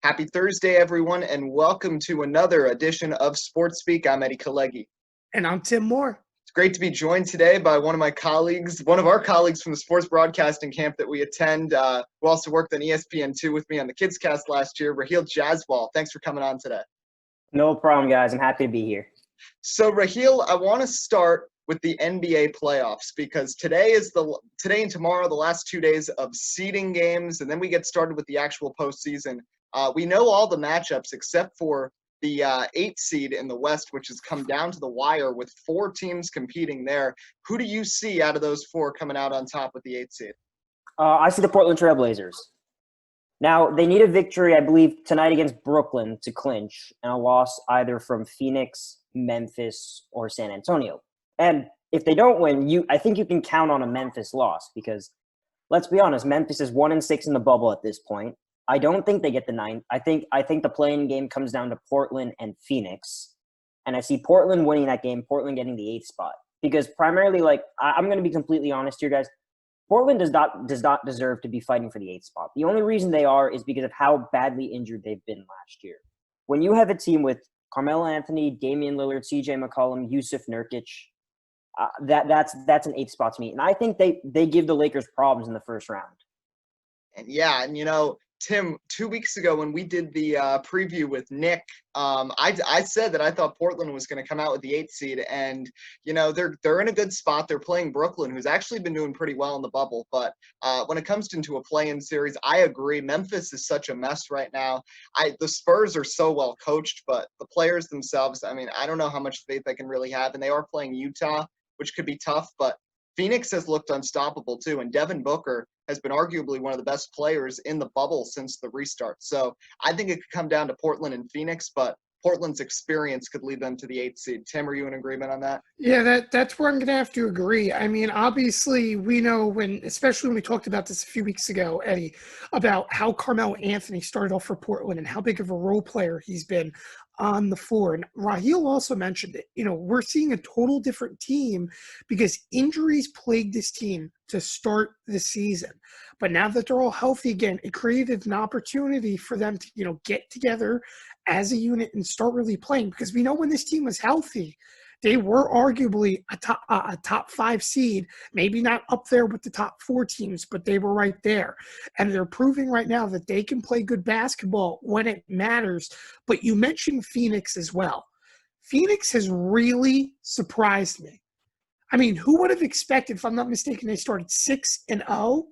Happy Thursday, everyone, and welcome to another edition of Sports Speak. I'm Eddie Kalegi. And I'm Tim Moore. It's great to be joined today by one of our colleagues from the sports broadcasting camp that we attend, who also worked on ESPN2 with me on the Kids Cast last year, Rahil Jaiswal. Thanks for coming on today. No problem, guys. I'm happy to be here. So, Rahil, I want to start with the NBA playoffs because today and tomorrow, the last 2 days of seeding games, and then we get started with the actual postseason. We know all the matchups except for the 8 seed in the West, which has come down to the wire with 4 teams competing there. Who do you see out of those 4 coming out on top with the 8 seed? I see the Portland Trail Blazers. Now, they need a victory, I believe, tonight against Brooklyn to clinch, and a loss either from Phoenix, Memphis, or San Antonio. And if they don't win, I think you can count on a Memphis loss because, let's be honest, Memphis is 1-6 in the bubble at this point. I don't think they get the 9. I think the play-in game comes down to Portland and Phoenix, and I see Portland winning that game. Portland getting the 8th spot because primarily, I'm going to be completely honest here, guys. Portland does not deserve to be fighting for the 8th spot. The only reason they are is because of how badly injured they've been last year. When you have a team with Carmelo Anthony, Damian Lillard, C.J. McCollum, Yusuf Nurkic, that's an 8th spot to me, and I think they give the Lakers problems in the first round. And yeah, and Tim, 2 weeks ago when we did the preview with Nick, I said that I thought Portland was going to come out with the 8th seed, and they're in a good spot. They're playing Brooklyn, who's actually been doing pretty well in the bubble. But when it comes into a play-in series, I agree. Memphis is such a mess right now. The Spurs are so well coached, but the players themselves, I don't know how much faith they can really have. And they are playing Utah, which could be tough, but Phoenix has looked unstoppable too, and Devin Booker has been arguably one of the best players in the bubble since the restart. So I think it could come down to Portland and Phoenix, but Portland's experience could lead them to the 8th seed. Tim, are you in agreement on that? Yeah, that's where I'm going to have to agree. Obviously, we know especially when we talked about this a few weeks ago, Eddie, about how Carmelo Anthony started off for Portland and how big of a role player he's been on the floor. And Rahil also mentioned it. We're seeing a total different team because injuries plagued this team to start the season. But now that they're all healthy again, it created an opportunity for them to, get together as a unit and start really playing. Because we know when this team was healthy, they were arguably a top 5 seed, maybe not up there with the top 4 teams, but they were right there. And they're proving right now that they can play good basketball when it matters. But you mentioned Phoenix as well. Phoenix has really surprised me. Who would have expected, if I'm not mistaken, they started 6-0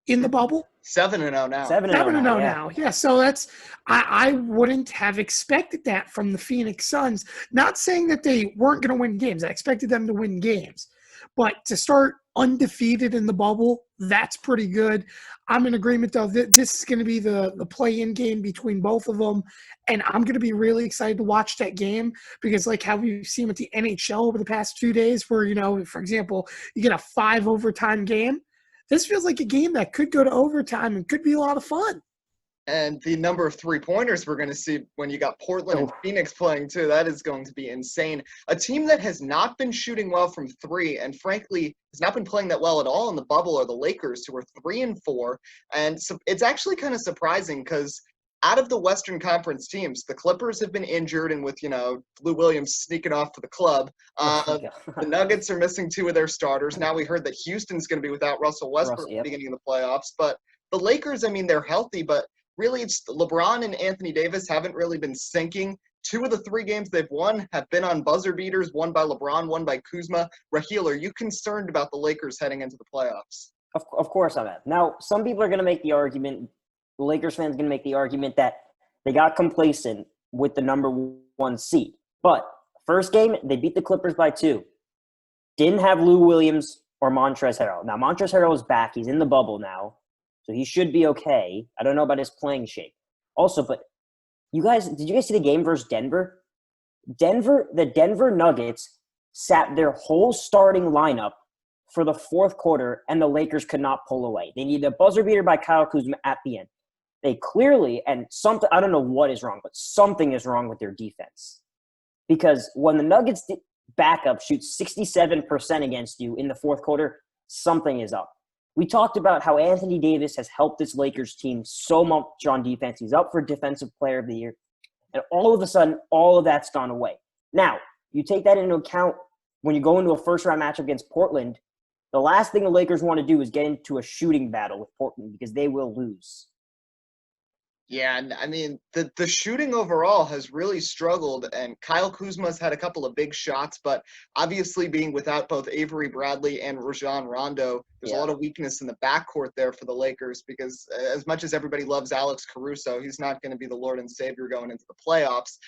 in the bubble? 7-0 now. 7-0 now. Yeah, so that's I wouldn't have expected that from the Phoenix Suns. Not saying that they weren't going to win games. I expected them to win games. But to start undefeated in the bubble, that's pretty good. I'm in agreement, though, that this is going to be the play-in game between both of them. And I'm going to be really excited to watch that game because like how we've seen with the NHL over the past 2 days where, for example, you get a 5 overtime game. This feels like a game that could go to overtime and could be a lot of fun. And the number of 3-pointers we're going to see when you got Portland and Phoenix playing too, that is going to be insane. A team that has not been shooting well from 3 and frankly has not been playing that well at all in the bubble are the Lakers, who are 3-4. And so it's actually kind of surprising because out of the Western Conference teams, the Clippers have been injured and with, Lou Williams sneaking off to the club. The Nuggets are missing 2 of their starters. Now we heard that Houston's going to be without Russell Westbrook at the beginning of the playoffs. But the Lakers, they're healthy, but really it's LeBron and Anthony Davis haven't really been sinking. 2 of the 3 games they've won have been on buzzer beaters, one by LeBron, one by Kuzma. Rahil, are you concerned about the Lakers heading into the playoffs? Of course I'm at. Now, some people are going to make the argument, the Lakers fans are going to make the argument that they got complacent with the number 1 seed. But first game, they beat the Clippers by 2. Didn't have Lou Williams or Montrezl Harrell. Now, Montrezl Harrell is back. He's in the bubble now, so he should be okay. I don't know about his playing shape. Also, but did you guys see the game versus Denver? The Denver Nuggets sat their whole starting lineup for the 4th quarter, and the Lakers could not pull away. They needed a buzzer beater by Kyle Kuzma at the end. They clearly, and something, I don't know what is wrong, but something is wrong with their defense. Because when the Nuggets backup shoots 67% against you in the 4th quarter, something is up. We talked about how Anthony Davis has helped this Lakers team so much on defense. He's up for Defensive Player of the Year. And all of a sudden, all of that's gone away. Now, you take that into account when you go into a first-round matchup against Portland. The last thing the Lakers want to do is get into a shooting battle with Portland because they will lose. Yeah, and I mean, the shooting overall has really struggled, and Kyle Kuzma's had a couple of big shots, but obviously being without both Avery Bradley and Rajon Rondo, there's a lot of weakness in the backcourt there for the Lakers because as much as everybody loves Alex Caruso, he's not going to be the Lord and Savior going into the playoffs.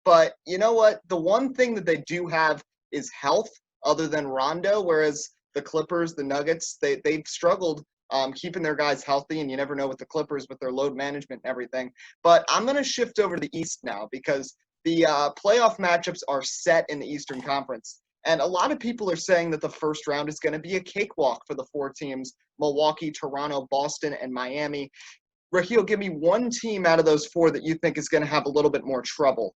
But you know what? The one thing that they do have is health other than Rondo, whereas the Clippers, the Nuggets, they've struggled keeping their guys healthy, and you never know with the Clippers with their load management and everything. But I'm going to shift over to the East now because the playoff matchups are set in the Eastern Conference. And a lot of people are saying that the first round is going to be a cakewalk for the four teams, Milwaukee, Toronto, Boston, and Miami. Rahil, give me one team out of those four that you think is going to have a little bit more trouble.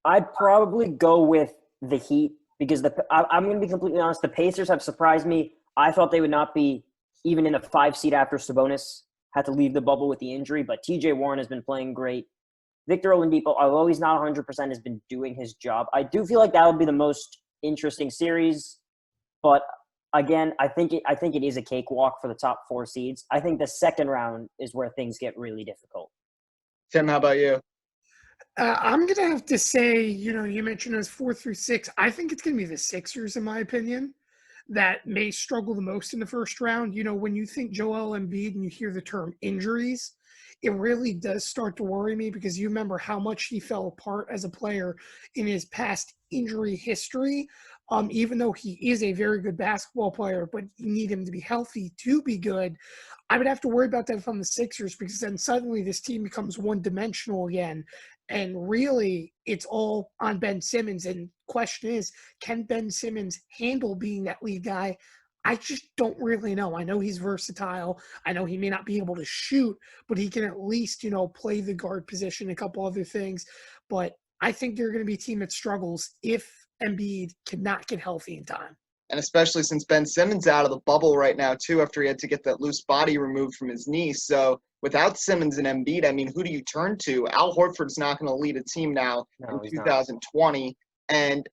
I'd probably go with the Heat because I'm going to be completely honest. The Pacers have surprised me. I thought they would not be even in the 5 seed after Sabonis had to leave the bubble with the injury, but TJ Warren has been playing great. Victor Oladipo, although he's not 100%, has been doing his job. I do feel like that would be the most interesting series, but again, I think it is a cakewalk for the top 4 seeds. I think the second round is where things get really difficult. Tim, how about you? I'm going to have to say, you mentioned those 4 through 6. I think it's going to be the Sixers, in my opinion, that may struggle the most in the first round. When you think Joel Embiid and you hear the term injuries, it really does start to worry me because you remember how much he fell apart as a player in his past injury history. Even though he is a very good basketball player, but you need him to be healthy to be good. I would have to worry about that if I'm the Sixers because then suddenly this team becomes one-dimensional again. And really, it's all on Ben Simmons. And question is, can Ben Simmons handle being that lead guy? I just don't really know. I know he's versatile. I know he may not be able to shoot, but he can at least, play the guard position, a couple other things. But I think they're going to be a team that struggles if Embiid cannot get healthy in time. And especially since Ben Simmons out of the bubble right now, too, after he had to get that loose body removed from his knee. So without Simmons and Embiid, I mean, who do you turn to? Al Horford's not going to lead a team now in 2020. Not. And,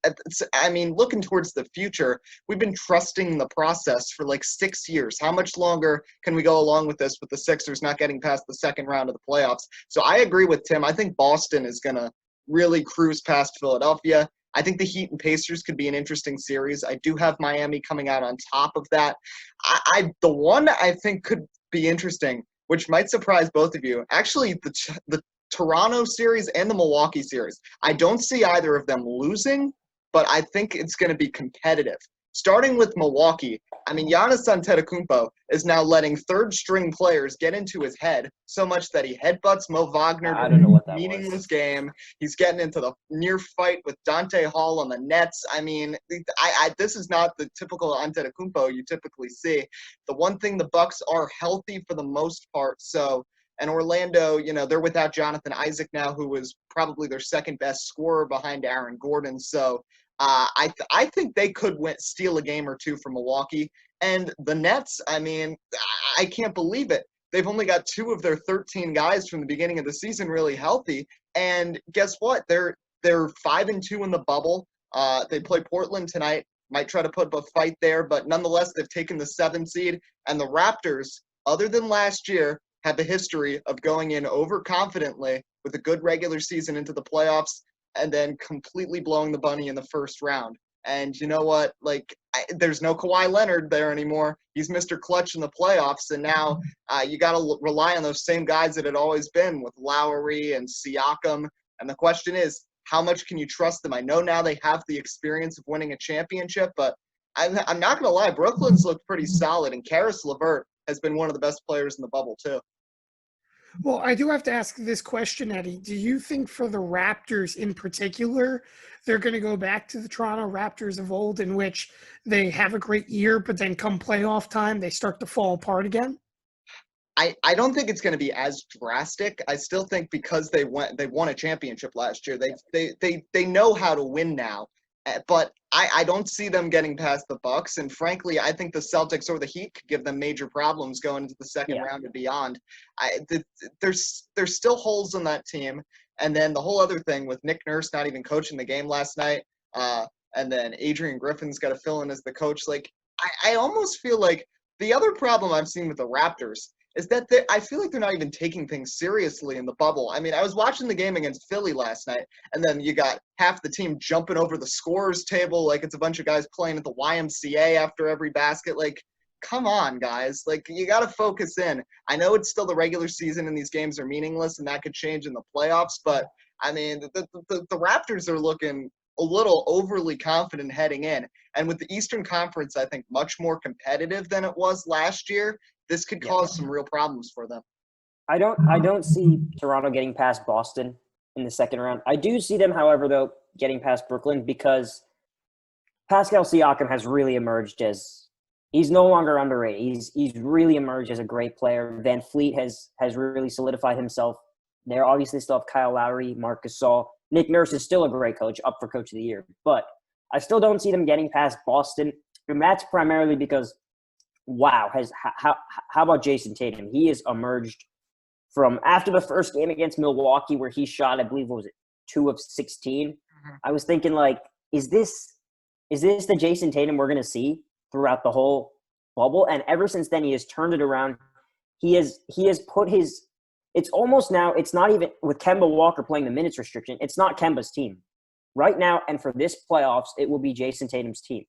I mean, looking towards the future, we've been trusting the process for like 6 years. How much longer can we go along with this with the Sixers not getting past the second round of the playoffs? So I agree with Tim. I think Boston is going to really cruise past Philadelphia. I think the Heat and Pacers could be an interesting series. I do have Miami coming out on top of that. The one I think could be interesting, which might surprise both of you, actually the Toronto series and the Milwaukee series. I don't see either of them losing, but I think it's going to be competitive. Starting with Milwaukee, I mean, Giannis Antetokounmpo is now letting third-string players get into his head so much that he headbutts Mo Wagner I don't know what that meaningless game. He's getting into the near fight with Dante Hall on the Nets. I mean, this is not the typical Antetokounmpo you typically see. The one thing, the Bucks are healthy for the most part, so and Orlando, they're without Jonathan Isaac now, who was probably their second best scorer behind Aaron Gordon. So I think they could steal a game or two from Milwaukee. And the Nets, I mean, I can't believe it. They've only got 2 of their 13 guys from the beginning of the season really healthy. And guess what? They're 5-2 in the bubble. They play Portland tonight. Might try to put up a fight there, but nonetheless, they've taken the 7th seed. And the Raptors, other than last year, have a history of going in overconfidently with a good regular season into the playoffs and then completely blowing the bunny in the first round. And you know what? There's no Kawhi Leonard there anymore. He's Mr. Clutch in the playoffs, and now you got to rely on those same guys that had always been with Lowry and Siakam. And the question is, how much can you trust them? I know now they have the experience of winning a championship, but I'm not going to lie. Brooklyn's looked pretty solid, and Karis LeVert has been one of the best players in the bubble too. Well, I do have to ask this question, Eddie. Do you think for the Raptors in particular, they're going to go back to the Toronto Raptors of old in which they have a great year, but then come playoff time, they start to fall apart again? I don't think it's going to be as drastic. I still think because they won a championship last year, they know how to win now. But I don't see them getting past the Bucks, and frankly, I think the Celtics or the Heat could give them major problems going into the second Yeah. round and beyond. There's still holes in that team, and then the whole other thing with Nick Nurse not even coaching the game last night, and then Adrian Griffin's got to fill in as the coach. Like I almost feel like the other problem I've seen with the Raptors is that I feel like they're not even taking things seriously in the bubble. I mean, I was watching the game against Philly last night, and then you got half the team jumping over the scorer's table like it's a bunch of guys playing at the YMCA after every basket. Like, come on, guys. Like, you got to focus in. I know it's still the regular season and these games are meaningless and that could change in the playoffs, but, I mean, the Raptors are looking a little overly confident heading in. And with the Eastern Conference, I think, much more competitive than it was last year, this could cause some real problems for them. I don't see Toronto getting past Boston in the second round. I do see them, however, though, getting past Brooklyn because Pascal Siakam has really emerged as he's no longer underrated. He's really emerged as a great player. Van Fleet has really solidified himself. They're obviously still have Kyle Lowry, Marc Gasol. Nick Nurse is still a great coach, up for Coach of the Year. But I still don't see them getting past Boston. And that's primarily because wow, how about Jason Tatum? He has emerged from after the first game against Milwaukee where he shot, I believe, what was it, 2 of 16? Mm-hmm. I was thinking, like, is this the Jason Tatum we're going to see throughout the whole bubble? And ever since then, he has turned it around. He has put his – it's almost now – it's not even – with Kemba Walker playing the minutes restriction, it's not Kemba's team. Right now, and for this playoffs, it will be Jason Tatum's team,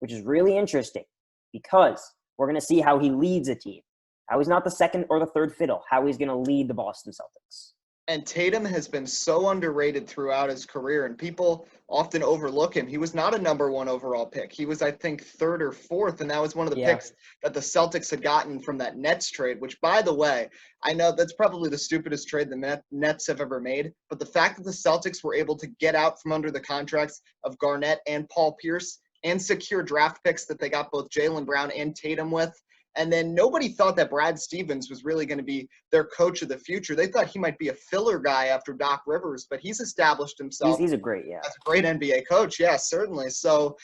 which is really interesting because – we're going to see how he leads a team, how he's not the second or the third fiddle, how he's going to lead the Boston Celtics. And Tatum has been so underrated throughout his career, and people often overlook him. He was not a number 1 overall pick. He was, I think, 3rd or 4th, and that was one of the picks that the Celtics had gotten from that Nets trade, which, by the way, I know that's probably the stupidest trade the Nets have ever made, but the fact that the Celtics were able to get out from under the contracts of Garnett and Paul Pierce and secure draft picks that they got both Jaylen Brown and Tatum with. And then nobody thought that Brad Stevens was really going to be their coach of the future. They thought he might be a filler guy after Doc Rivers, but he's established himself he's a great, as a great NBA coach. Yeah, certainly. So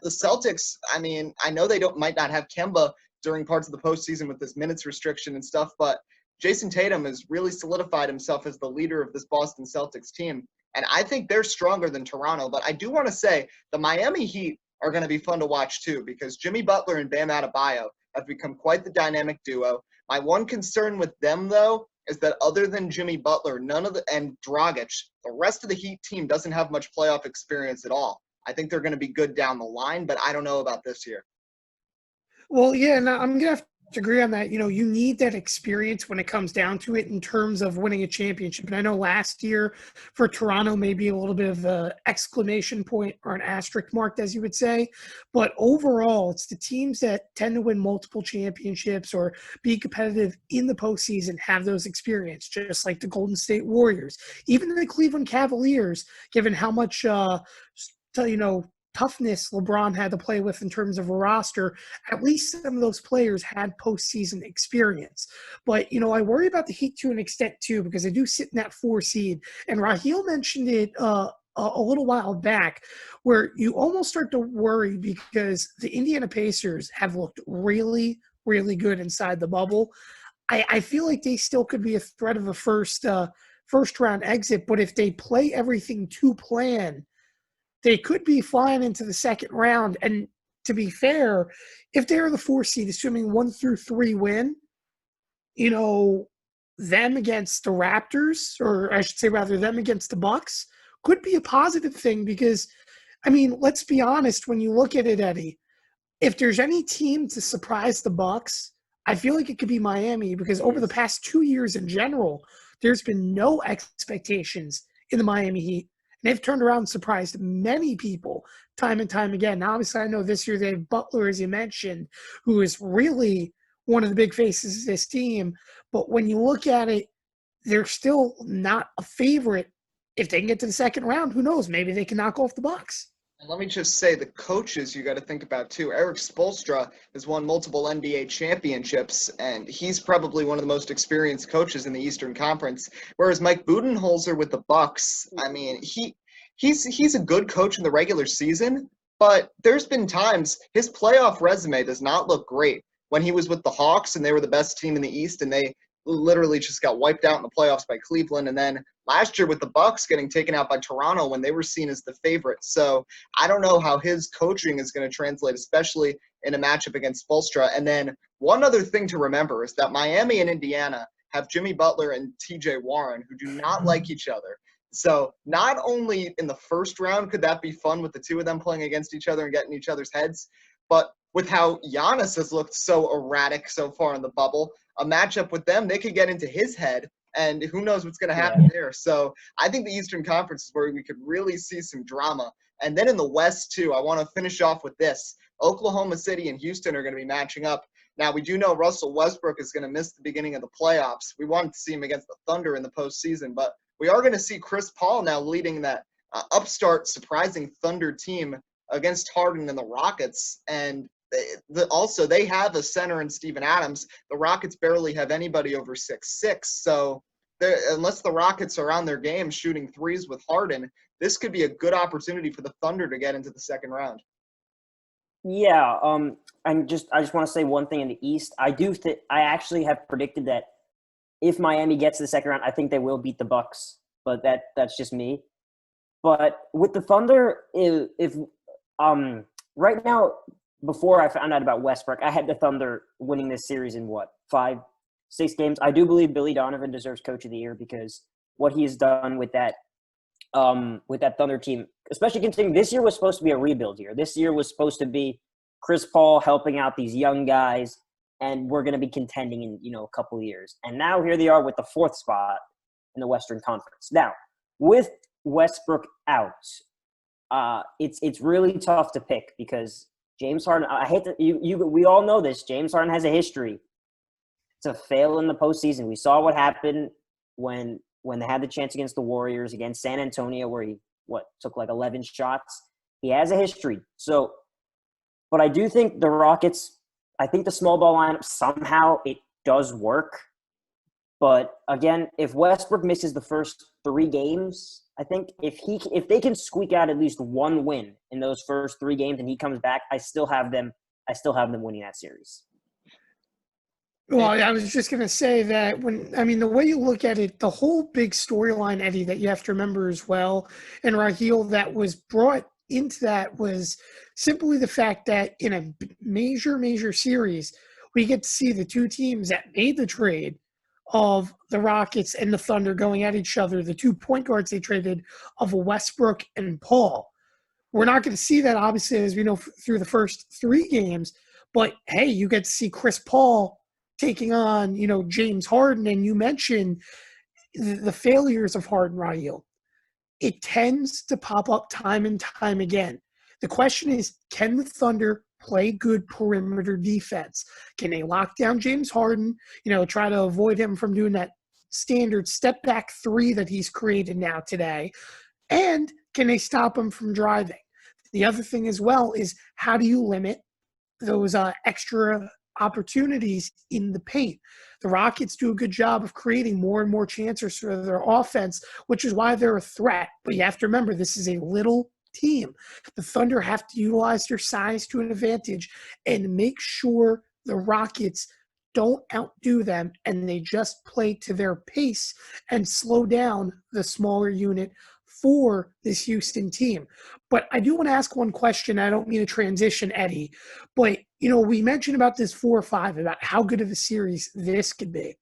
the Celtics, I mean, I know they might not have Kemba during parts of the postseason with this minutes restriction and stuff, but Jason Tatum has really solidified himself as the leader of this Boston Celtics team. And I think they're stronger than Toronto. But I do want to say the Miami Heat are going to be fun to watch too, because Jimmy Butler and Bam Adebayo have become quite the dynamic duo. My one concern with them, though, is that other than Jimmy Butler, and Dragic, the rest of the Heat team doesn't have much playoff experience at all. I think they're going to be good down the line, but I don't know about this year. Well, yeah, and I'm going to have to agree on that. You know, you need that experience when it comes down to it in terms of winning a championship. And I know last year for Toronto, maybe a little bit of an exclamation point or an asterisk mark, as you would say. But overall, it's the teams that tend to win multiple championships or be competitive in the postseason have those experience, just like the Golden State Warriors. Even the Cleveland Cavaliers, given how much, toughness LeBron had to play with in terms of a roster, at least some of those players had postseason experience. But, I worry about the Heat to an extent too, because they do sit in that 4 seed. And Rahil mentioned it a little while back, where you almost start to worry because the Indiana Pacers have looked really, really good inside the bubble. I feel like they still could be a threat of a first round exit, but if they play everything to plan, they could be flying into the second round. And to be fair, if they're the 4 seed, assuming 1 through 3 win, them against the Raptors, or I should say rather them against the Bucks, could be a positive thing because, I mean, let's be honest, when you look at it, Eddie, if there's any team to surprise the Bucks, I feel like it could be Miami because over the past 2 years in general, there's been no expectations in the Miami Heat. They've turned around and surprised many people time and time again. Now, obviously, I know this year they have Butler, as you mentioned, who is really one of the big faces of this team. But when you look at it, they're still not a favorite. If they can get to the second round, who knows? Maybe they can knock off the Bucks. And let me just say, the coaches you got to think about too. Eric Spoelstra has won multiple NBA championships, and he's probably one of the most experienced coaches in the Eastern Conference. Whereas Mike Budenholzer with the Bucks, I mean, he's a good coach in the regular season, but there's been times his playoff resume does not look great. When he was with the Hawks and they were the best team in the East and they literally just got wiped out in the playoffs by Cleveland, and then last year with the Bucks getting taken out by Toronto when they were seen as the favorite. So I don't know how his coaching is going to translate, especially in a matchup against Spoelstra. And then one other thing to remember is that Miami and Indiana have Jimmy Butler and TJ Warren, who do not like each other. So not only in the first round could that be fun with the two of them playing against each other and getting each other's heads, but with how Giannis has looked so erratic so far in the bubble, a matchup with them, they could get into his head, and who knows what's going to happen there. So I think the Eastern Conference is where we could really see some drama. And then in the West, too, I want to finish off with this. Oklahoma City and Houston are going to be matching up. Now, we do know Russell Westbrook is going to miss the beginning of the playoffs. We wanted to see him against the Thunder in the postseason, but we are going to see Chris Paul now leading that upstart, surprising Thunder team against Harden and the Rockets. And also, they have a center in Steven Adams. The Rockets barely have anybody over 6'6". So unless the Rockets are on their game shooting threes with Harden, this could be a good opportunity for the Thunder to get into the second round. Yeah, I just want to say one thing in the East. I actually have predicted that if Miami gets to the second round, I think they will beat the Bucks, but that's just me. But with the Thunder, if right now, before I found out about Westbrook, I had the Thunder winning this series in 5-6 games. I do believe Billy Donovan deserves Coach of the Year because what he has done with that Thunder team, especially considering this year was supposed to be a rebuild year. This year was supposed to be Chris Paul helping out these young guys, and we're going to be contending in a couple of years. And now here they are with the 4th spot in the Western Conference. Now, with Westbrook out, it's really tough to pick because James Harden, I hate to we all know this. James Harden has a history to fail in the postseason. We saw what happened when they had the chance against the Warriors, against San Antonio, where he took like 11 shots. He has a history. So, but I do think the Rockets, I think the small ball lineup somehow it does work. But again, if Westbrook misses the first 3 games, I think if they can squeak out at least one win in those first 3 games and he comes back, I still have them winning that series. Well, I was just going to say that the way you look at it, the whole big storyline, Eddie, that you have to remember as well, and Rahil, that was brought into that was simply the fact that in a major series, we get to see the two teams that made the trade of the Rockets and the Thunder going at each other, the 2 point guards they traded of Westbrook and Paul. We're not going to see that, obviously, as we know, through the first 3 games, but hey, you get to see Chris Paul taking on, James Harden, and you mentioned the failures of Harden, Rahil. It tends to pop up time and time again. The question is, can the Thunder play good perimeter defense? Can they lock down James Harden, try to avoid him from doing that standard step back 3 that he's created now today? And can they stop him from driving? The other thing as well is, how do you limit those extra opportunities in the paint? The Rockets do a good job of creating more and more chances for their offense, which is why they're a threat. But you have to remember, this is a little team. The Thunder have to utilize their size to an advantage and make sure the Rockets don't outdo them and they just play to their pace and slow down the smaller unit for this Houston team. But I do want to ask one question. I don't mean to transition, Eddie, but we mentioned about this 4 or 5, about how good of a series this could be.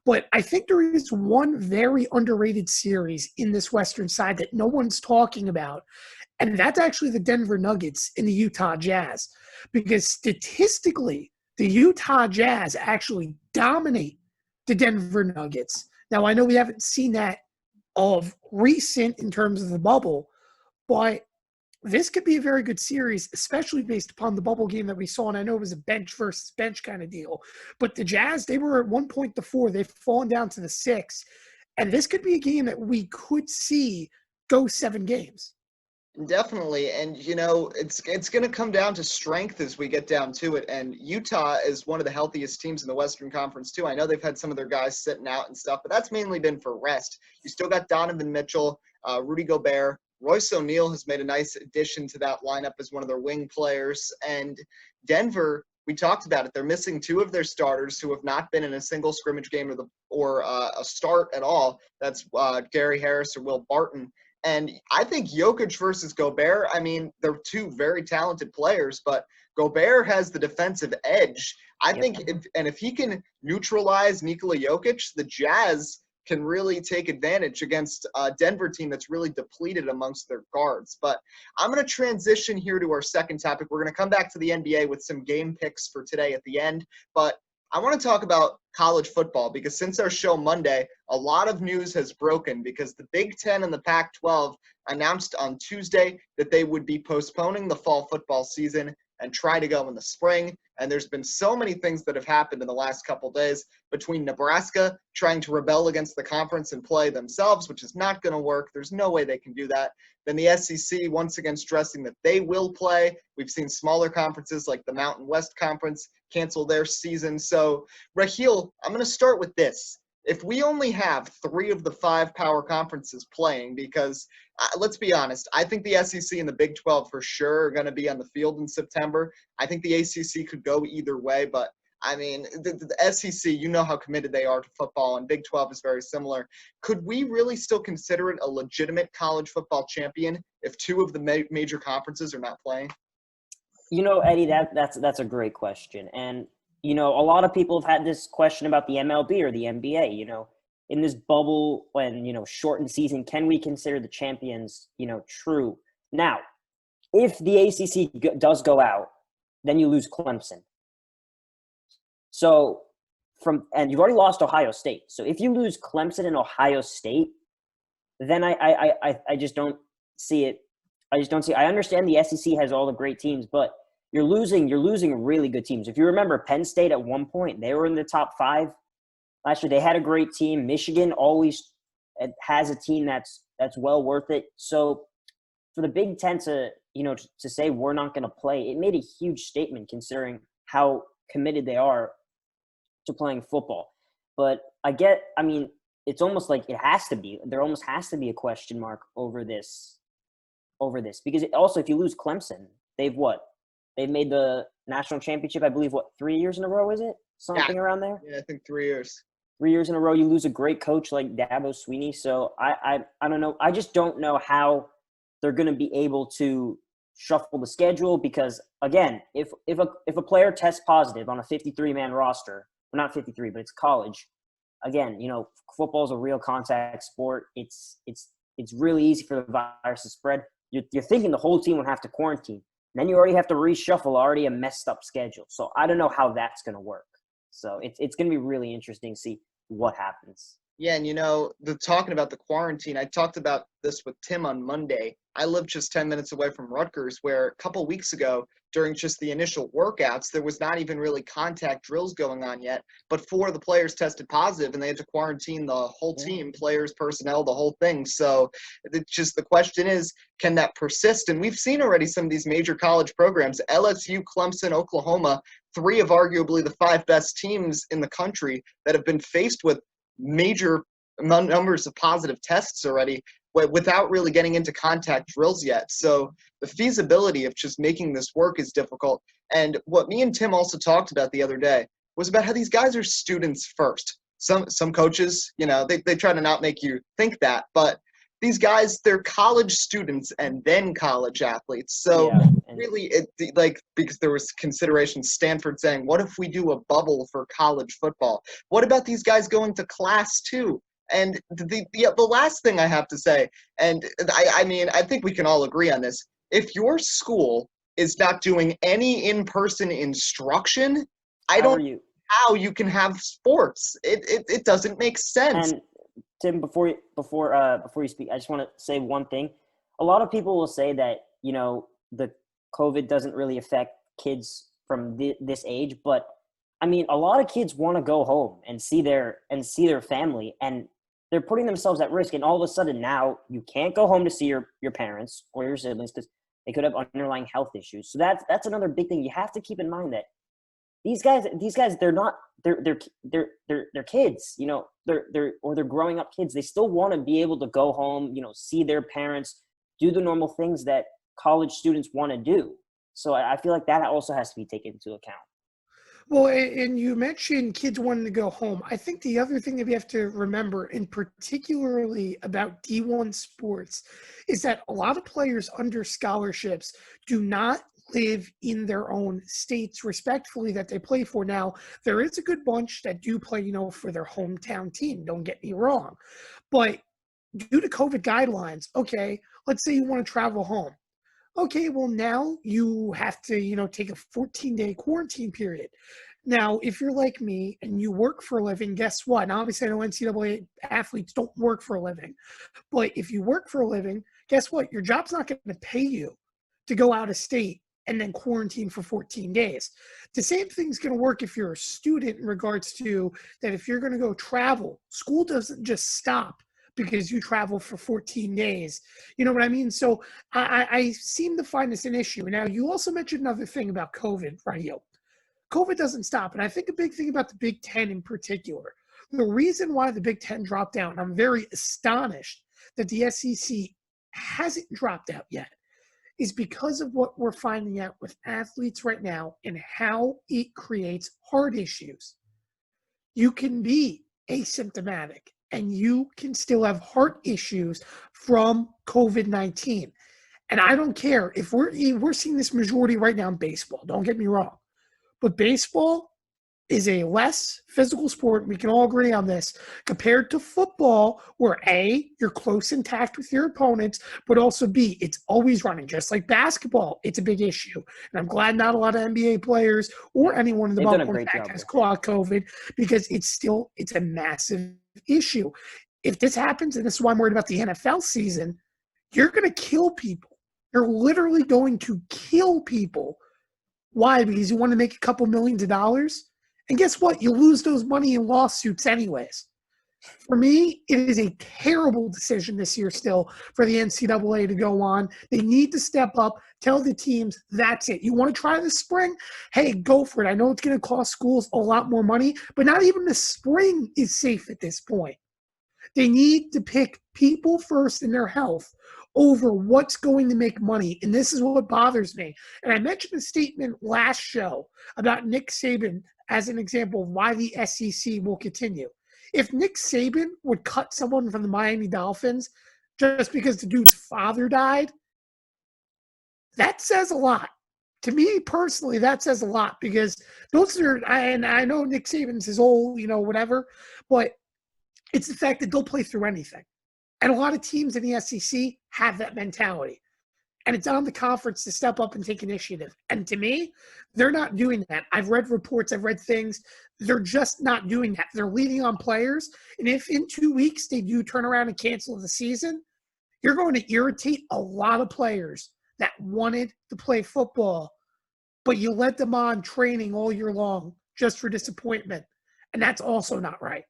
But I think there is one very underrated series in this Western side that no one's talking about, and that's actually the Denver Nuggets and the Utah Jazz. Because statistically, the Utah Jazz actually dominate the Denver Nuggets. Now, I know we haven't seen that of recent in terms of the bubble, but this could be a very good series, especially based upon the bubble game that we saw. And I know it was a bench versus bench kind of deal, but the Jazz, they were at one point the 4, they've fallen down to the 6. And this could be a game that we could see go 7 games. Definitely. And, it's going to come down to strength as we get down to it. And Utah is one of the healthiest teams in the Western Conference, too. I know they've had some of their guys sitting out and stuff, but that's mainly been for rest. You still got Donovan Mitchell, Rudy Gobert, Royce O'Neal has made a nice addition to that lineup as one of their wing players. And Denver, we talked about it. They're missing two of their starters who have not been in a single scrimmage game or a start at all. That's Gary Harris or Will Barton. And I think Jokic versus Gobert, I mean, they're two very talented players, but Gobert has the defensive edge. I think if he can neutralize Nikola Jokic, the Jazz can really take advantage against a Denver team that's really depleted amongst their guards. But I'm going to transition here to our second topic. We're going to come back to the NBA with some game picks for today at the end. But I want to talk about college football because since our show Monday, a lot of news has broken because the Big Ten and the Pac-12 announced on Tuesday that they would be postponing the fall football season and try to go in the spring. And there's been so many things that have happened in the last couple of days between Nebraska trying to rebel against the conference and play themselves, which is not going to work. There's no way they can do that. Then the SEC once again stressing that they will play. We've seen smaller conferences like the Mountain West Conference cancel their season. So, Rahil, I'm going to start with this. If we only have 3 of the 5 power conferences playing, because let's be honest, I think the SEC and the Big 12 for sure are going to be on the field in September. I think the ACC could go either way, but I mean, the SEC, you know how committed they are to football, and Big 12 is very similar. Could we really still consider it a legitimate college football champion if 2 of the major conferences are not playing? You know, Eddie, that's a great question. And, you know, a lot of people have had this question about the MLB or the NBA, you know, in this bubble when, you know, shortened season, can we consider the champions, you know, true? Now, if the ACC does go out, then you lose Clemson. So and you've already lost Ohio State. So if you lose Clemson and Ohio State, then I just don't see it. I understand the SEC has all the great teams, but you're losing really good teams. If you remember, Penn State at one point, they were in the top 5 last year. They had a great team. Michigan always has a team that's well worth it. So for the Big Ten to say we're not going to play, it made a huge statement considering how committed they are to playing football. But I mean, it's almost like there almost has to be a question mark over this because also if you lose Clemson, they've made the national championship, I believe, 3 years in a row, is it? Something around there? Yeah, I think 3 years. 3 years in a row, you lose a great coach like Dabo Swinney. So I don't know. I just don't know how they're going to be able to shuffle the schedule because, again, if a player tests positive on a 53-man roster, well, not 53, but it's college, again, you know, football is a real contact sport. It's really easy for the virus to spread. You're thinking the whole team would have to quarantine. Then you already have to reshuffle already a messed up schedule. So I don't know how that's going to work. So it's going to be really interesting to see what happens. Yeah, and you know, talking about the quarantine, I talked about this with Tim on Monday. I live just 10 minutes away from Rutgers, where a couple weeks ago, during just the initial workouts, there was not even really contact drills going on yet. But 4 of the players tested positive, and they had to quarantine the whole team, players, personnel, the whole thing. So it's just the question is, can that persist? And we've seen already some of these major college programs, LSU, Clemson, Oklahoma, 3 of arguably the 5 best teams in the country that have been faced with major numbers of positive tests already without really getting into contact drills yet. So the feasibility of just making this work is difficult. And what me and Tim also talked about the other day was about how these guys are students first. Some coaches, you know, they try to not make you think that, but these guys, they're college students and then college athletes. So really, because there was consideration, Stanford saying, what if we do a bubble for college football? What about these guys going to class too? And the last thing I have to say, and I mean, I think we can all agree on this. If your school is not doing any in-person instruction, I don't know how you can have sports. It doesn't make sense. And Tim, before you speak, I just want to say one thing. A lot of people will say that, you know, the COVID doesn't really affect kids from this age, but I mean, a lot of kids want to go home and see their family, and they're putting themselves at risk. And all of a sudden now you can't go home to see your parents or your siblings because they could have underlying health issues. So that's another big thing. You have to keep in mind that these guys, they're kids, you know, they're growing up kids. They still want to be able to go home, you know, see their parents, do the normal things that college students want to do. So I feel like that also has to be taken into account. Well, and you mentioned kids wanting to go home. I think the other thing that we have to remember, and particularly about D1 sports, is that a lot of players under scholarships do not live in their own states respectfully that they play for. Now, there is a good bunch that do play, for their hometown team. Don't get me wrong. But due to COVID guidelines, okay, let's say you want to travel home. Okay, well, now you have to, take a 14-day quarantine period. Now, if you're like me and you work for a living, guess what? And obviously, I know NCAA athletes don't work for a living. But if you work for a living, guess what? Your job's not going to pay you to go out of state and then quarantine for 14 days. The same thing's going to work if you're a student in regards to that if you're going to go travel, school doesn't just stop because you travel for 14 days. You know what I mean? So I seem to find this an issue. Now, you also mentioned another thing about COVID, Rahil. COVID doesn't stop. And I think a big thing about the Big Ten in particular, the reason why the Big Ten dropped out, and I'm very astonished that the SEC hasn't dropped out yet, is because of what we're finding out with athletes right now and how it creates heart issues. You can be asymptomatic and you can still have heart issues from COVID-19. And I don't care if we're seeing this majority right now in baseball. Don't get me wrong. But baseball is a less physical sport. We can all agree on this compared to football, where A, you're close intact with your opponents, but also B, it's always running. Just like basketball, it's a big issue. And I'm glad not a lot of NBA players or anyone in the bubble has caught COVID because it's a massive issue. If this happens, and this is why I'm worried about the NFL season, you're going to kill people. You're literally going to kill people. Why? Because you want to make a couple millions of dollars? And guess what? You lose those money in lawsuits anyways. For me, it is a terrible decision this year still for the NCAA to go on. They need to step up, tell the teams, that's it. You want to try this spring? Hey, go for it. I know it's going to cost schools a lot more money, but not even the spring is safe at this point. They need to pick people first in their health over what's going to make money. And this is what bothers me. And I mentioned a statement last show about Nick Saban as an example of why the SEC will continue. If Nick Saban would cut someone from the Miami Dolphins just because the dude's father died, that says a lot. To me personally, that says a lot because those are, and I know Nick Saban's his old, whatever, but it's the fact that they'll play through anything. And a lot of teams in the SEC have that mentality. And it's on the conference to step up and take initiative. And to me, they're not doing that. I've read reports, I've read things. They're just not doing that. They're leaning on players. And if in 2 weeks they do turn around and cancel the season, you're going to irritate a lot of players that wanted to play football, but you let them on training all year long just for disappointment. And that's also not right.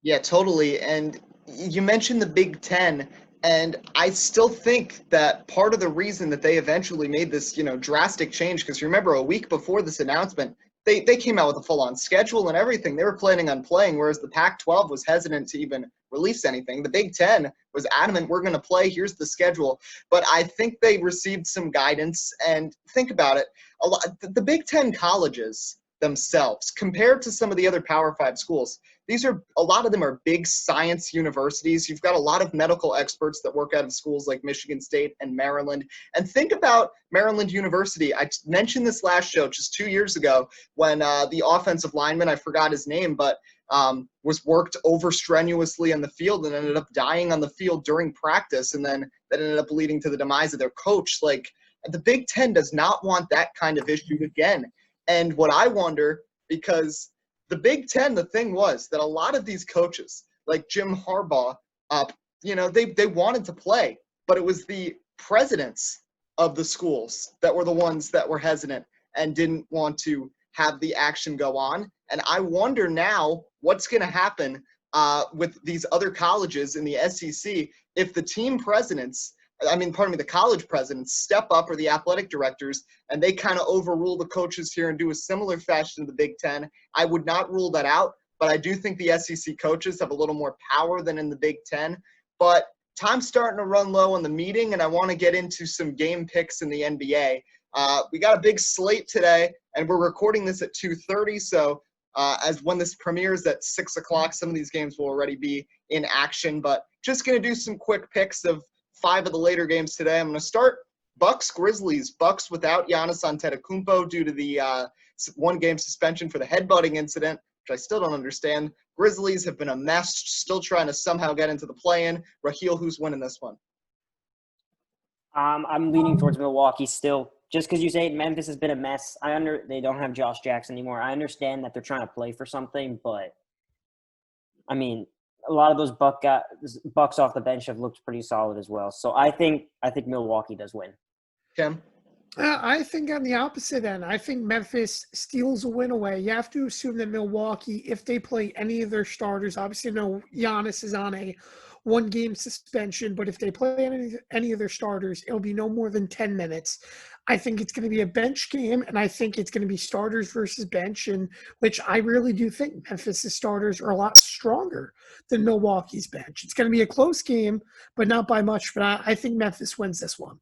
Yeah, totally. And you mentioned the Big Ten, and I still think that part of the reason that they eventually made this, drastic change, because remember a week before this announcement, they came out with a full-on schedule and everything. They were planning on playing, whereas the Pac-12 was hesitant to even release anything. The Big Ten was adamant, we're going to play, here's the schedule. But I think they received some guidance, and think about it, the Big Ten colleges themselves, compared to some of the other Power 5 schools, a lot of them are big science universities. You've got a lot of medical experts that work out of schools like Michigan State and Maryland. And think about Maryland University. I mentioned this last show just 2 years ago when the offensive lineman, I forgot his name, but was worked over strenuously on the field and ended up dying on the field during practice. And then that ended up leading to the demise of their coach. Like, the Big Ten does not want that kind of issue again. And what I wonder, because the Big Ten, the thing was that a lot of these coaches, like Jim Harbaugh, they wanted to play, but it was the presidents of the schools that were the ones that were hesitant and didn't want to have the action go on. And I wonder now what's going to happen with these other colleges in the SEC if the team presidents – the college presidents step up, or the athletic directors, and they kind of overrule the coaches here and do a similar fashion to the Big Ten. I would not rule that out, but I do think the SEC coaches have a little more power than in the Big Ten. But time's starting to run low on the meeting, and I want to get into some game picks in the NBA. We got a big slate today, and we're recording this at 2:30, so as when this premieres at 6 o'clock, some of these games will already be in action. But just going to do some quick picks of 5 of the later games today. I'm going to start Bucks Grizzlies. Bucks without Giannis Antetokounmpo due to the one-game suspension for the headbutting incident, which I still don't understand. Grizzlies have been a mess, still trying to somehow get into the play-in. Rahil, who's winning this one? I'm leaning towards Milwaukee still. Just because you say Memphis has been a mess, they don't have Josh Jackson anymore. I understand that they're trying to play for something, but I mean, a lot of those Bucks off the bench have looked pretty solid as well. So I think Milwaukee does win. Tim? I think on the opposite end, I think Memphis steals a win away. You have to assume that Milwaukee, if they play any of their starters, obviously no Giannis is on a one-game suspension, but if they play any of their starters, it'll be no more than 10 minutes. I think it's going to be a bench game, and I think it's going to be starters versus bench, and which I really do think Memphis' starters are a lot stronger than Milwaukee's bench. It's going to be a close game, but not by much, but I think Memphis wins this one.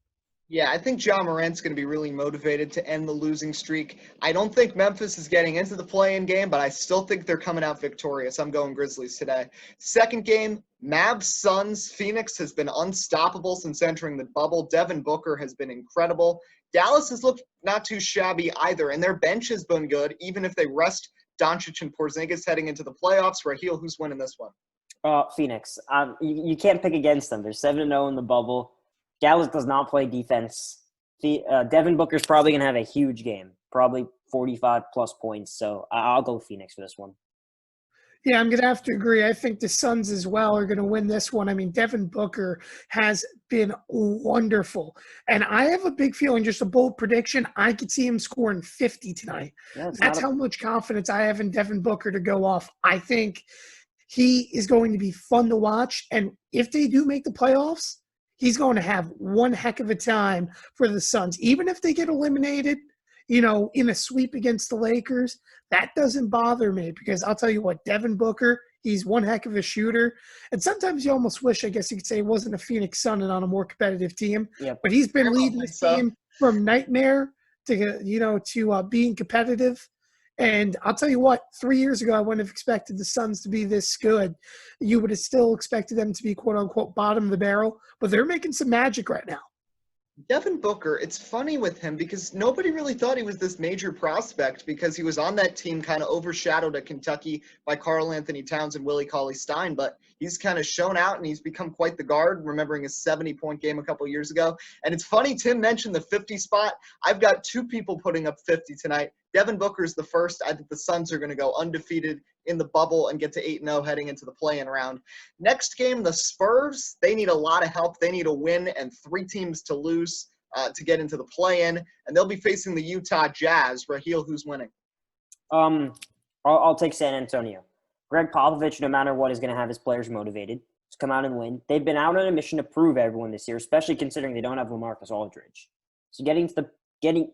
Yeah, I think Ja Morant's going to be really motivated to end the losing streak. I don't think Memphis is getting into the play-in game, but I still think they're coming out victorious. I'm going Grizzlies today. Second game, Mavs Suns. Phoenix has been unstoppable since entering the bubble. Devin Booker has been incredible. Dallas has looked not too shabby either, and their bench has been good, even if they rest Doncic and Porzingis heading into the playoffs. Rahil, who's winning this one? Phoenix. You can't pick against them. They're 7-0 in the bubble. Dallas does not play defense. Devin Booker's probably going to have a huge game, probably 45-plus points. So I'll go Phoenix for this one. Yeah, I'm going to have to agree. I think the Suns as well are going to win this one. I mean, Devin Booker has been wonderful. And I have a big feeling, just a bold prediction, I could see him scoring 50 tonight. Yeah, that's how much confidence I have in Devin Booker to go off. I think he is going to be fun to watch. And if they do make the playoffs, he's going to have one heck of a time for the Suns. Even if they get eliminated, in a sweep against the Lakers, that doesn't bother me because I'll tell you what, Devin Booker, he's one heck of a shooter. And sometimes you almost wish, I guess you could say, it wasn't a Phoenix Sun and on a more competitive team. Yep. But he's been leading the team from nightmare to being competitive. And I'll tell you what, 3 years ago, I wouldn't have expected the Suns to be this good. You would have still expected them to be, quote unquote, bottom of the barrel, but they're making some magic right now. Devin Booker, it's funny with him because nobody really thought he was this major prospect because he was on that team kind of overshadowed at Kentucky by Karl Anthony Towns and Willie Cauley-Stein, but he's kind of shown out and he's become quite the guard, remembering his 70-point game a couple years ago. And it's funny, Tim mentioned the 50 spot. I've got two people putting up 50 tonight. Devin Booker's the first. I think the Suns are going to go undefeated in the bubble and get to 8-0 heading into the play-in round. Next game, the Spurs, they need a lot of help. They need a win and 3 teams to lose to get into the play-in, and they'll be facing the Utah Jazz. Rahil, who's winning? I'll take San Antonio. Greg Popovich, no matter what, is going to have his players motivated to come out and win. They've been out on a mission to prove everyone this year, especially considering they don't have LaMarcus Aldridge. So getting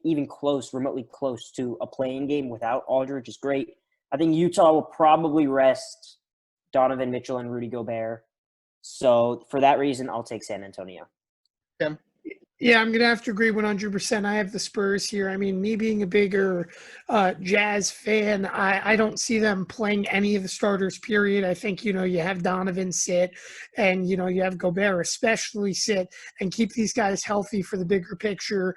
even remotely close to a play-in game without Aldridge is great. I think Utah will probably rest Donovan Mitchell and Rudy Gobert. So for that reason, I'll take San Antonio. Tim? Yeah, I'm going to have to agree 100%. I have the Spurs here. I mean, me being a bigger Jazz fan, I don't see them playing any of the starters, period. I think, you have Donovan sit and, you have Gobert especially sit and keep these guys healthy for the bigger picture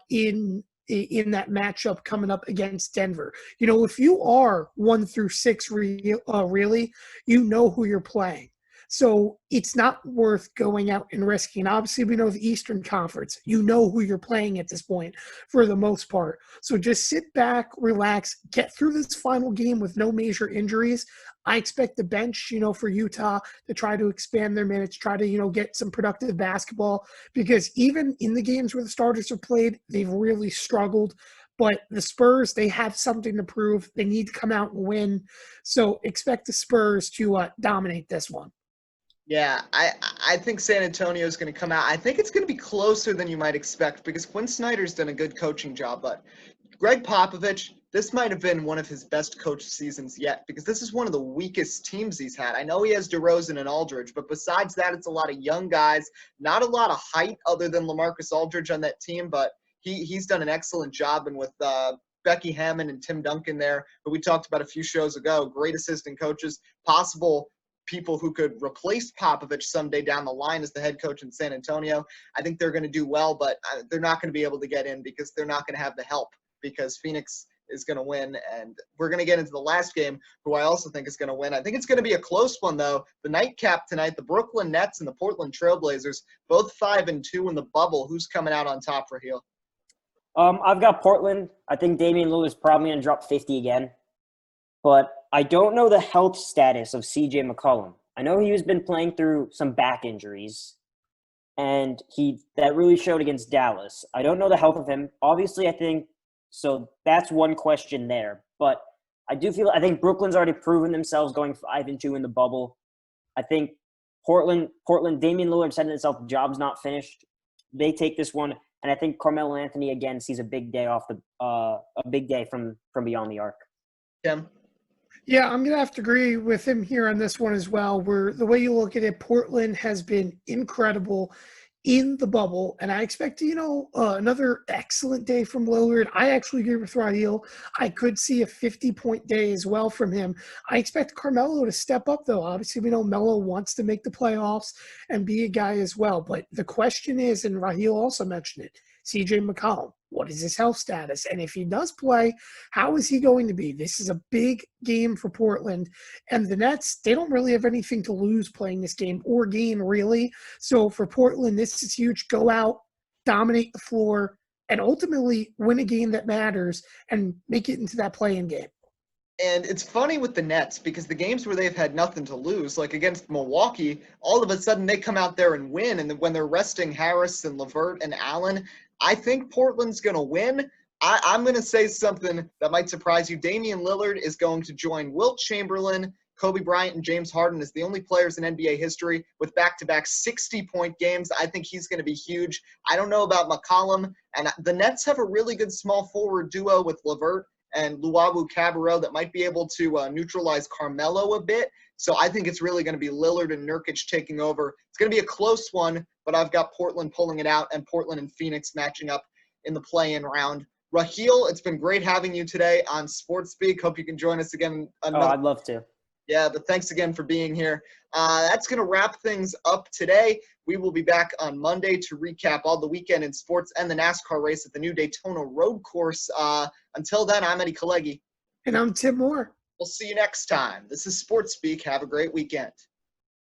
in that matchup coming up against Denver. If you are 1 through 6 really, you know who you're playing. So it's not worth going out and risking. Obviously, we know the Eastern Conference. You know who you're playing at this point for the most part. So just sit back, relax, get through this final game with no major injuries. I expect the bench, for Utah to try to expand their minutes, try to, get some productive basketball, because even in the games where the starters have played, they've really struggled. But the Spurs, they have something to prove. They need to come out and win. So expect the Spurs to dominate this one. Yeah, I think San Antonio is going to come out. I think it's going to be closer than you might expect because Quinn Snyder's done a good coaching job. But Greg Popovich, this might have been one of his best coach seasons yet, because this is one of the weakest teams he's had. I know he has DeRozan and Aldridge, but besides that, it's a lot of young guys, not a lot of height other than LaMarcus Aldridge on that team, but he's done an excellent job. And with Becky Hammond and Tim Duncan there, who we talked about a few shows ago, great assistant coaches, possible people who could replace Popovich someday down the line as the head coach in San Antonio. I think they're going to do well, but they're not going to be able to get in because they're not going to have the help, because Phoenix is going to win. And we're going to get into the last game, who I also think is going to win. I think it's going to be a close one, though. The nightcap tonight, the Brooklyn Nets and the Portland Trailblazers, both 5-2 in the bubble. Who's coming out on top, Rahil? I've got Portland. I think Damian Lillard's probably going to drop 50 again. But I don't know the health status of CJ McCollum. I know he's been playing through some back injuries, and that really showed against Dallas. I don't know the health of him. Obviously, I think so. That's one question there. But I think Brooklyn's already proven themselves going 5-2 in the bubble. I think Portland, Damian Lillard said to himself, job's not finished. They take this one, and I think Carmelo Anthony again sees a big day from beyond the arc. Tim? Yeah, I'm going to have to agree with him here on this one as well, where the way you look at it, Portland has been incredible in the bubble, and I expect, another excellent day from Lillard. I actually agree with Rahil. I could see a 50-point day as well from him. I expect Carmelo to step up, though. Obviously, we know Melo wants to make the playoffs and be a guy as well, but the question is, and Rahil also mentioned it, CJ McCollum. What is his health status? And if he does play, how is he going to be? This is a big game for Portland. And the Nets, they don't really have anything to lose playing this game or gain, really. So for Portland, this is huge. Go out, dominate the floor, and ultimately win a game that matters and make it into that play-in game. And it's funny with the Nets, because the games where they've had nothing to lose, like against Milwaukee, all of a sudden they come out there and win. And when they're resting Harris and LeVert and Allen, I think Portland's going to win. I'm going to say something that might surprise you. Damian Lillard is going to join Wilt Chamberlain, Kobe Bryant, and James Harden as the only players in NBA history with back-to-back 60-point games. I think he's going to be huge. I don't know about McCollum. And the Nets have a really good small forward duo with LeVert and Luwawu Cabarrot that might be able to neutralize Carmelo a bit. So I think it's really going to be Lillard and Nurkic taking over. It's going to be a close one, but I've got Portland pulling it out and Portland and Phoenix matching up in the play-in round. Rahil, it's been great having you today on Sports Speak. Hope you can join us again. I'd love to. Yeah, but thanks again for being here. That's going to wrap things up today. We will be back on Monday to recap all the weekend in sports and the NASCAR race at the new Daytona Road Course. Until then, I'm Kalegi. And I'm Tim Moore. We'll see you next time. This is Sports Speak. Have a great weekend.